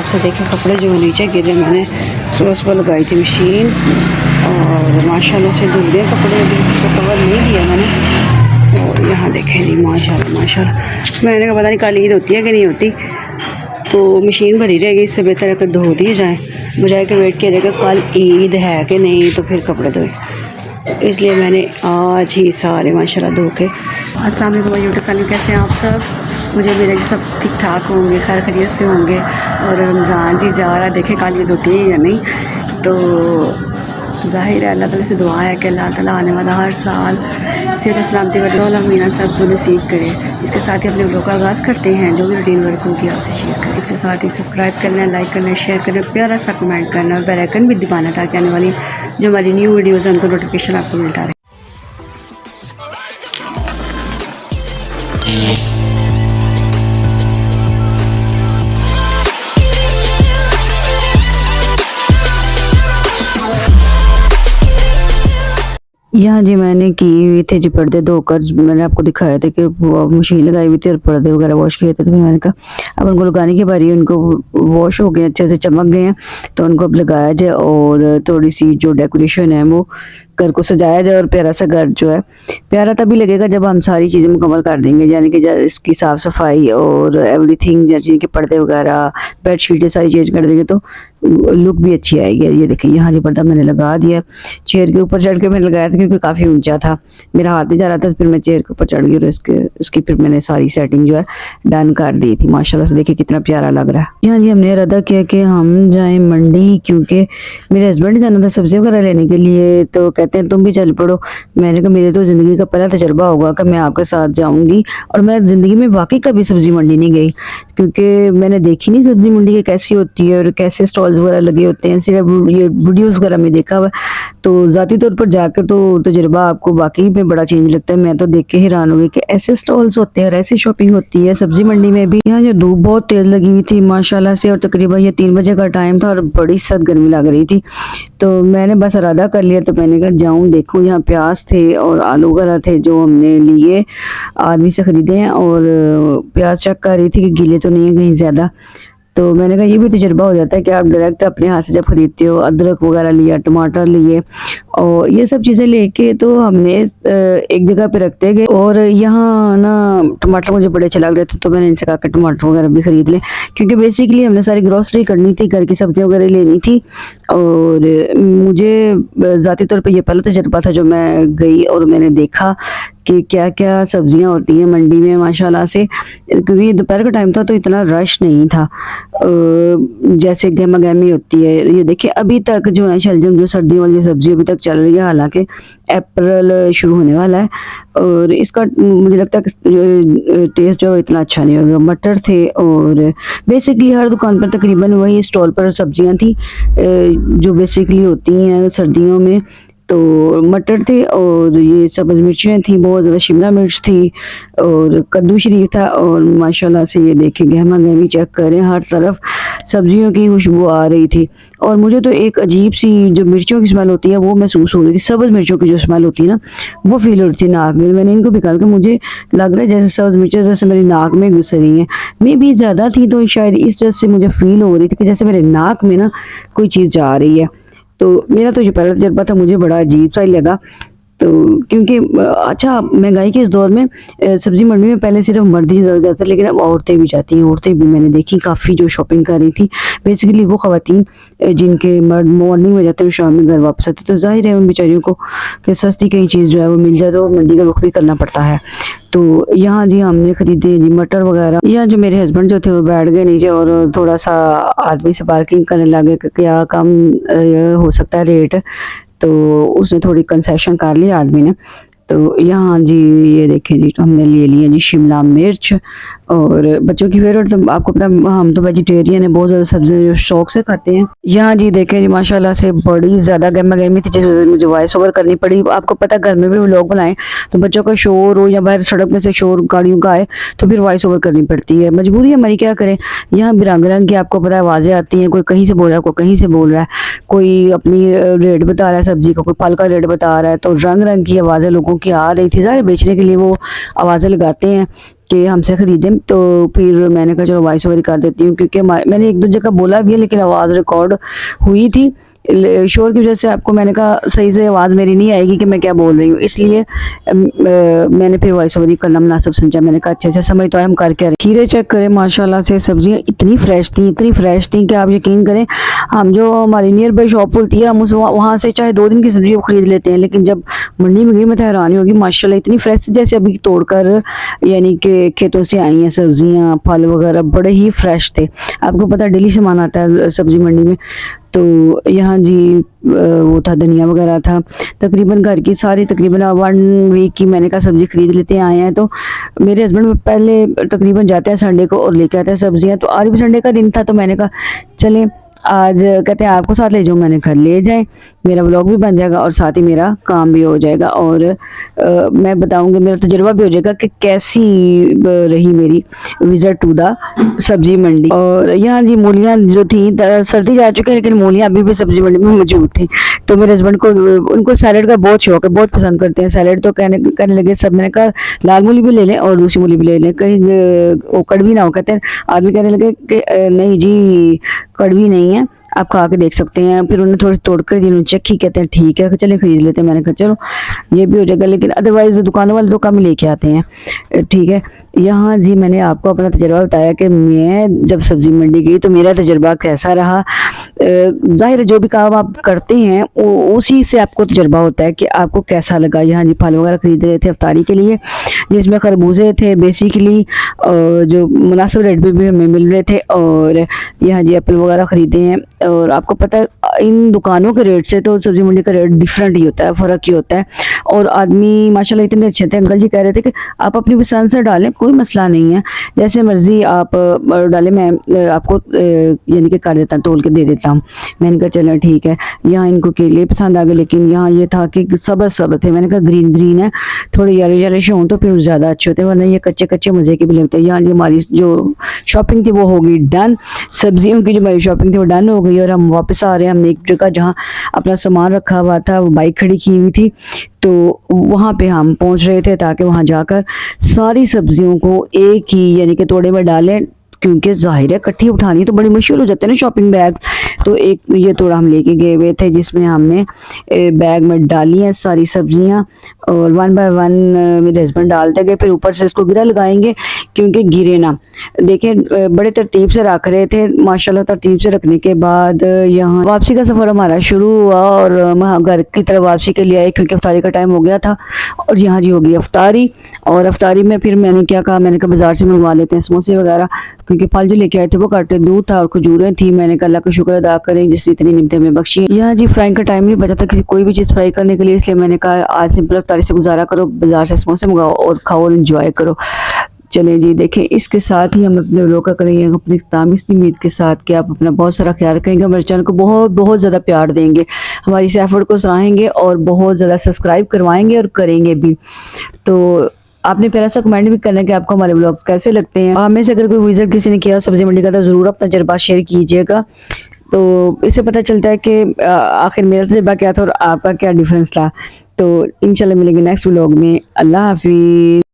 से देखे कपड़े जो नीचे गिरे, मैंने सुबह सुबह लगाई थी मशीन और माशाल्लाह से धुल गए कपड़े, अभी इसको कवर नहीं दिया मैंने। और यहाँ देखें जी माशाल्लाह माशाल्लाह, मैंने कहा पता नहीं कल ईद होती है कि नहीं होती, तो मशीन भरी रहेगी, इससे बेहतर है कि धो दिए जाएँ बजाय के वेट किया जाएगा कल ईद है कि नहीं तो फिर कपड़े धोए। इसलिए मैंने आज ही सारे माशाल्लाह धो के। अस्सलाम वालेकुम यूट्यूब फैमिली, कैसे हैं आप सब? मुझे मेरे सब ठीक ठाक होंगे, खैर खैरियत से होंगे। और रमज़ान जी जा रहा, देखें कल ईद होती है या नहीं, तो ज़ाहिर है अल्लाह ताला से दुआ है कि अल्लाह ताला आने वाला हर साल सेहत सलामती वाला महीना सबको नसीब करे। इसके साथ ही अपने व्लॉग का आगाज़ करते हैं, जो भी रूटीन वर्क होगी आपसे शेयर करें। इसके साथ ही सब्सक्राइब करना, लाइक करना, शेयर करना, प्यारा सा कमेंट करना और बेल आइकन भी दबाना ताकि आने वाली जो हमारी न्यू वीडियोज़ हैं उनको नोटिफिकेशन आपको मिलता रहे। यहाँ जी मैंने की हुई थे जी पर्दे धोकर, मैंने आपको दिखाया था कि वो मशीन लगाई हुई थी और पर्दे वगैरह वॉश किए थे, तो मैंने कहा अब उनको लगाने की बारी है, उनको वॉश हो गए, अच्छे से चमक गए हैं, तो उनको अब लगाया जाए और थोड़ी सी जो डेकोरेशन है वो घर को सजाया जाए। और प्यारा सा घर जो है प्यारा तभी लगेगा जब हम सारी चीज़ें मुकम्मल कर देंगे, यानी कि इसकी साफ़ सफाई और एवरीथिंग, जैसे कि पर्दे वगैरह बेडशीटें सारी चेंज कर देंगे तो लुक भी अच्छी आएगी। ये देखिए यहाँ जो पर्दा मैंने लगा दिया, चेयर के ऊपर चढ़ के मैंने लगाया था क्योंकि काफ़ी ऊंचा था, मेरा हाथ नहीं जा रहा था, फिर मैं चेयर के ऊपर चढ़ गई और इसकी फिर मैंने सारी सेटिंग जो है डन कर दी थी। माशाल्लाह से देखिए कितना प्यारा लग रहा है। यहाँ जी हमने इरादा किया कि हम जाएँ मंडी, क्योंकि मेरे हस्बैंड जाना था सब्जी वगैरह लेने के लिए, तो कहते हैं तुम भी चल पड़ो। मैंने कहा मेरे तो ज़िंदगी का पहला तजुर्बा होगा कि मैं आपके साथ जाऊँगी, और मैं ज़िंदगी में वाकई कभी सब्ज़ी मंडी नहीं गई, क्योंकि मैंने देखी नहीं सब्ज़ी मंडी की कैसी होती है और कैसे स्टॉल्स वगैरह लगे होते हैं, सिर्फ ये वीडियोज़ वगैरह में देखा हुआ। तो ज़ाती तौर पर जाकर तो तजुर्बा आपको वाकई में बड़ा चेंज लगता है। मैं तो देख के हैरान हो गई कि ऐसे स्टॉल्स होते हैं और ऐसी शॉपिंग होती है सब्ज़ी मंडी में भी। यहाँ जो धूप बहुत तेज़ लगी हुई थी माशाल्लाह से, और तकरीबन ये 3 बजे का टाइम था और बड़ी सख्त गर्मी लग रही थी, तो मैंने बस इरादा कर लिया, तो मैंने कहा जाऊँ देखूँ। यहाँ प्याज थे और आलू वगैरह थे जो हमने लिए आदमी से ख़रीदे हैं, और प्याज चेक कर रही थी कि गीले तो नहीं है कहीं ज़्यादा, तो मैंने कहा ये भी तजुर्बा हो जाता है कि आप डायरेक्ट अपने हाथ से जब खरीदते हो। अदरक वगैरह लिया, टमाटर लिए, और ये सब चीज़ें लेके तो हमने एक जगह पे रखते गए। और यहाँ ना टमाटर मुझे बड़े अच्छे लग रहे थे, तो मैंने इनसे कहा कि टमाटर वगैरह भी खरीद लें, क्योंकि बेसिकली हमने सारी ग्रॉसरी करनी थी, घर की सब्जियाँ वगैरह लेनी थी। और मुझे ज़ाती तौर पर यह पहला तजुर्बा था जो मैं गई और मैंने देखा कि क्या क्या सब्जियां होती हैं मंडी में माशाल्लाह से, क्योंकि दोपहर का टाइम था तो इतना रश नहीं था जैसे गहमा गहमी होती है। ये देखिए अभी तक जो है शलजम, जो सर्दियों वाली सब्जी अभी तक चल रही है, हालांकि अप्रैल शुरू होने वाला है, और इसका मुझे लगता है कि टेस्ट जो इतना अच्छा नहीं होगा। मटर थे, और बेसिकली हर दुकान पर तकरीबन वही स्टॉल पर सब्जियां थी जो बेसिकली होती हैं सर्दियों में। तो मटर थे और ये सब्ज़ मिर्चियाँ थी, बहुत ज़्यादा शिमला मिर्च थी और कद्दू शरीफ था। और माशाल्लाह से ये देखें गहमा गहमी चेक करें, हर तरफ सब्जियों की खुशबू आ रही थी। और मुझे तो एक अजीब सी जो मिर्चों की स्मेल होती है वो महसूस हो रही थी, सब्ज़ मिर्चों की जो स्मेल होती है ना वो फील हो रही थी नाक में। मैंने इनको भी कहा कि मुझे लग रहा है जैसे सब्ज़ मिर्चें जैसे मेरी नाक में घुस रही हैं, मे भी ज़्यादा थी तो शायद इस वजह से मुझे फील हो रही थी कि जैसे मेरे नाक में ना कोई चीज़ जा रही है। तो मेरा तो जो पहला तजुर्बा था मुझे बड़ा अजीब सा ही लगा। तो क्योंकि अच्छा महंगाई के इस दौर में सब्जी मंडी में पहले सिर्फ मर्द ही ज़्यादा जाते, लेकिन अब औरतें भी जाती हैं। औरतें भी मैंने देखी काफ़ी जो शॉपिंग कर रही थी, बेसिकली वो ख़वातीन जिनके मर्द मॉर्निंग में जाते हैं शाम में घर वापस आते, तो जाहिर है उन बेचारियों को कि सस्ती कहीं चीज़ जो है वो मिल जाए तो मंडी का रुख भी करना पड़ता है। तो यहाँ जी हमने खरीदे जी मटर वगैरह। यहाँ जो मेरे हस्बैंड जो थे वो बैठ गए नीचे और थोड़ा सा आदमी से बार्गिंग करने लगे कि क्या कम हो सकता है रेट, तो उसने थोड़ी कंसेशन कर लिया आदमी ने। तो यहाँ जी ये देखें जी, तो हमने ले लिया जी शिमला मिर्च, और बच्चों की फेवरेट तो आपको पता हम तो वेजिटेरियन है, बहुत ज़्यादा सब्ज़ी जो शौक से खाते हैं। यहाँ जी देखें जी माशाल्लाह से बड़ी ज़्यादा गहमा गहमी थी, जिस वजह से मुझे वॉइस ओवर करनी पड़ी। आपको पता घर में भी व्लॉग बनाएं तो बच्चों का शोर हो या बाहर सड़क में से शोर गाड़ियों का आए तो फिर वॉइस ओवर करनी पड़ती है, मजबूरी है हमारी, क्या करें। यहाँ भी रंग रंग की आपको पता है आवाज़ें आती हैं, कोई कहीं से बोल रहा है, कोई कहीं से बोल रहा है, कोई अपनी रेट बता रहा है सब्जी का, कोई फल का रेट बता रहा है, तो रंग रंग की आवाज़ें लोगों की आ रही थी। सारे बेचने के लिए वो आवाज़ें लगाते हैं, कि हमसे ख़रीदें, तो फिर मैंने कहा चलो वॉइस ओवर कर देती हूँ, क्योंकि मैंने एक दो जगह बोला भी है लेकिन आवाज़ रिकॉर्ड हुई थी शोर की वजह से। आपको मैंने कहा सही से आवाज़ मेरी नहीं आएगी कि मैं क्या बोल रही हूँ, इसलिए मैंने फिर वॉइस ओवर ही करना मुनासिब समझा। मैंने कहा अच्छे से समझ तो है हम कर क्या रहे। खीरे चेक करें माशाल्लाह से, सब्जियाँ इतनी फ्रेश थी कि आप यकीन करें, हम जो हमारी नियर बाई शॉप होती है हम उस वहाँ से चाहे 2 दिन की सब्जी खरीद लेते हैं, लेकिन जब मंडी में गई मैं तो हैरानी होगी, माशाल्लाह इतनी फ्रेश जैसे अभी तोड़कर यानी कि खेतों से आई हैं सब्जियाँ, फल वगैरह बड़े ही फ्रेश थे। आपको पता है डेली सामान आता है सब्जी मंडी में, तो यहाँ जी वो था धनिया वगैरह था, तकरीबन घर की सारी तकरीबन 1 वीक की मैंने कहा सब्जी खरीद लेते आए हैं। तो मेरे हस्बैंड पहले तकरीबन जाते हैं संडे को और लेके आते हैं सब्जियाँ, तो आज भी संडे का दिन था तो मैंने कहा चलें आज, कहते हैं आपको साथ ले जाओ, मैंने कहा ले जाएं, मेरा व्लॉग भी बन जाएगा और साथ ही मेरा काम भी हो जाएगा, और मैं बताऊंगी, मेरा तजुर्बा भी हो जाएगा कि कैसी रही मेरी विजिट टू द सब्जी मंडी। और यहाँ जी मूलियाँ जो थी, सर्दी जा चुकी है लेकिन मूलियाँ अभी भी सब्जी मंडी में मौजूद थी। तो मेरे हस्बैंड को, उनको सैलड का बहुत शौक है, बहुत पसंद करते हैं सैलड, तो कहने लगे सब, मैंने कहा लाल मूली भी ले लें और दूसरी मूली भी ले लें, कहीं वो कड़वी ना हो। कहते हैं आदमी कहने लगे कि नहीं जी कड़वी नहीं है, आप खा के देख सकते हैं। फिर उन्हें थोड़ी तोड़ कर दी, चखी, कहते हैं ठीक है चले खरीद लेते हैं। मैंने कहा चलो ये भी हो जाएगा, लेकिन अदरवाइज दुकानों वाले तो कम ही लेके आते हैं, ठीक है। यहाँ जी मैंने आपको अपना तजुर्बा बताया कि मैं जब सब्जी मंडी गई तो मेरा तजुर्बा कैसा रहा। जाहिर है जो भी काम आप करते हैं उसी से आपको तजुर्बा होता है कि आपको कैसा लगा। यहाँ जी फल वगैरह खरीद रहे थे अफ्तारी के लिए, जिसमें खरबूजे थे बेसिकली, जो मुनासिब रेट पे भी हमें मिल रहे थे, और यहाँ जी एप्पल वगैरह खरीदे हैं। और आपको पता है इन दुकानों के रेट से तो सब्जी मंडी का रेट डिफरेंट ही होता है, फ़र्क ही होता है। और आदमी माशाल्लाह इतने अच्छे थे, अंकल जी कह रहे थे कि आप अपनी पसंद से डालें, कोई मसला नहीं है, जैसे मर्जी आप डालें, मैं आपको यानी कि कर देता, तोल के दे देता हूँ। मैंने कहा चलो ठीक है। यहाँ इनको केले पसंद आ गए, लेकिन यहाँ ये था कि सब थे। मैंने कहा ग्रीन ग्रीन है, थोड़े येलो हों तो फिर ज़्यादा अच्छे होते हैं, वरना ये कच्चे कच्चे मज़े के भी लगते हैं। यहाँ जी हमारी जो शॉपिंग थी वो हो गई डन, सब्जियों की जो हमारी शॉपिंग थी वो डन हो गई, और हम वापस आ रहे हैं। हमने एक जगह जहाँ अपना सामान रखा हुआ था, वो बाइक खड़ी की हुई थी, तो वहाँ पे हम पहुँच रहे थे ताकि वहाँ जाकर सारी सब्जियों को एक ही यानी कि तोड़े में डालें, क्योंकि जाहिर है इकट्ठी उठानी तो बड़ी मुश्किल हो जाते हैं ना शॉपिंग बैग। तो एक ये थोड़ा हम लेके गए हुए थे, जिसमें हमने बैग में डाली हैं सारी सब्जियां, और 1 बाय 1 मेरे हस्बैंड डालते गए। फिर ऊपर से इसको गिरा लगाएंगे क्योंकि गिरे ना। देखें बड़े तरतीब से रख रहे थे, माशाल्लाह तरतीब से रखने के बाद यहाँ वापसी का सफ़र हमारा शुरू हुआ, और हम घर की तरफ वापसी के लिए आए क्योंकि अफ्तारी का टाइम हो गया था। और यहाँ जी हो गई अफ्तारी, और अफ्तारी में फिर मैंने क्या कहा, मैंने कहा बाज़ार से मंगवा लेते हैं समोसे वगैरह, क्योंकि फल जो लेके आए थे वो काटे, दूध था और खजूरें थी। मैंने कहा अल्लाह का शुक्र अदा करें जिसने इतनी निमतें हमें बख्शी हैं। यहाँ जी फ्राइंग का टाइम नहीं बचा था किसी कोई भी चीज़ फ्राई करने के लिए, इसलिए मैंने कहा आज सिंपल अफ्तारी से गुजारा करो, बाजार से समोसे मंगाओ और खाओ और एंजॉय करो। चलें जी, देखें इसके साथ ही हम अपने व्लॉग का करेंगे अपनी इख्तिताम, इस उम्मीद के साथ कि आप अपना बहुत सारा ख्याल रखेंगे, हमारे चैनल को बहुत बहुत ज़्यादा प्यार देंगे, हमारी इस एफर्ट को सराहेंगे और बहुत ज़्यादा सब्सक्राइब करवाएंगे और करेंगे भी। तो आपने प्यारा सा कमेंट भी करना है कि आपको हमारे व्लॉग्स कैसे लगते हैं। हमें से अगर कोई विजिट किसी ने किया सब्जी मंडी का तो ज़रूर अपना तजुर्बा शेयर कीजिएगा, तो इससे पता चलता है कि आखिर मेरा तजुर्बा क्या था और आपका क्या डिफरेंस था। तो इंशाल्लाह मिलेंगे नेक्स्ट व्लॉग में। अल्लाह हाफिज़।